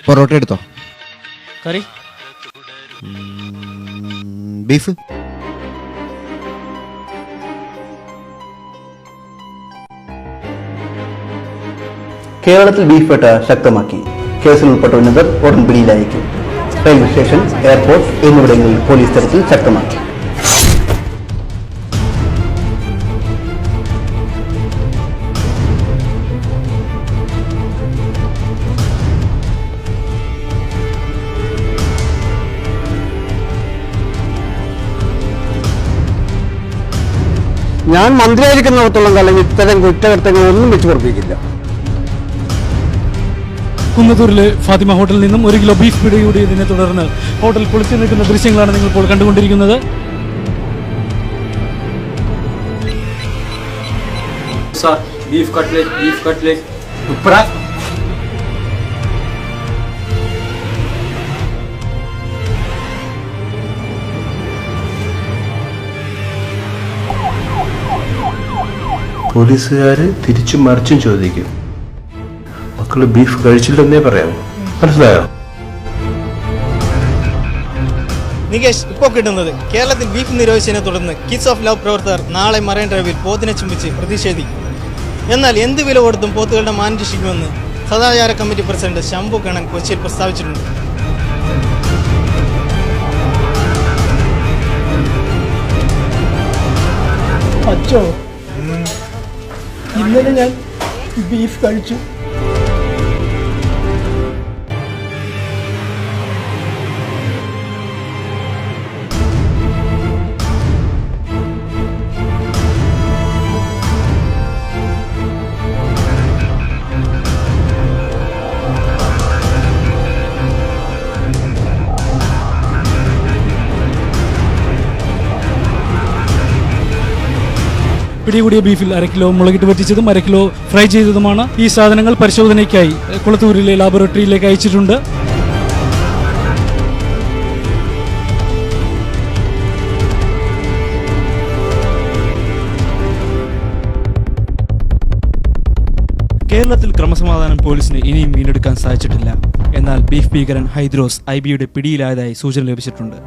പൊറോട്ട എടുത്തോ? കറി ബീഫ്. കേരളത്തിൽ ബീഫ് വേട്ട ശക്തമാക്കി. കേസിൽ ഉൾപ്പെട്ട ഉന്നതർ ഉടൻ പിടിയിലായിരിക്കും. റെയിൽവേ സ്റ്റേഷൻ, എയർപോർട്ട് എന്നിവിടങ്ങളിൽ പോലീസ് തെരച്ചിൽ ശക്തമാക്കി. ഞാൻ മന്ത്രിയായിരിക്കുന്നിടത്തോളം കാലം ഇത്തരം കുറ്റകൃത്യങ്ങളൊന്നും വെച്ച് പൊറപ്പിക്കില്ല. കുന്നത്തൂരിലെ ഫാത്തിമ ഹോട്ടലിൽ നിന്നും 1 കിലോ ബീഫ് പിടികൂടിയതിനെ തുടർന്ന് ഹോട്ടൽ പൊളിച്ചു നിൽക്കുന്ന ദൃശ്യങ്ങളാണ് നിങ്ങൾ ഇപ്പോൾ കണ്ടുകൊണ്ടിരിക്കുന്നത്. ബീഫ് കട്ട്ലേറ്റ് പോലീസുകാര് തിരിച്ചും മറിച്ചും ചോദിക്കും. മക്കള് ബീഫ് കഴിച്ചില്ലെന്നേ പറയാമോ? മനസ്സിലായോ? നികേഷ്, ഇപ്പോൾ കിട്ടുന്നത് കേരളത്തിൽ ബീഫ് നിരോധിച്ചതിനെ തുടർന്ന് കിഡ്സ് ഓഫ് ലവ് പ്രവർത്തകർ നാളെ മറൈൻ ഡ്രൈവിൽ പോത്തിനെ ചുംബിച്ച് പ്രതിഷേധിക്കും. എന്നാൽ എന്ത് വില കൊടുത്തും പോത്തുകളുടെ മാനം രക്ഷിക്കുമെന്ന് സദാചാര കമ്മിറ്റി പ്രസിഡന്റ് ശംഭു കണ്ണൻ കൊച്ചിയിൽ പ്രസ്താവിച്ചിട്ടുണ്ട്. അച്ഛോ, ഇന്നലെ ഞാൻ ബീഫ് കഴിച്ചു. പിടികൂടിയ ബീഫിൽ 1/2 കിലോ മുളകിട്ട് വറ്റിച്ചതും 1/2 കിലോ ഫ്രൈ ചെയ്തതുമാണ്. ഈ സാധനങ്ങൾ പരിശോധനയ്ക്കായി കുളത്തൂരിലെ ലാബോറട്ടറിയിലേക്ക് അയച്ചിട്ടുണ്ട്. കേരളത്തിൽ ക്രമസമാധാനം പോലീസിന് ഇനിയും വീണ്ടെടുക്കാൻ സാധിച്ചിട്ടില്ല. എന്നാൽ ബീഫ് ഭീകരൻ ഹൈദ്രോസ് IBയുടെ പിടിയിലായതായി സൂചന ലഭിച്ചിട്ടുണ്ട്.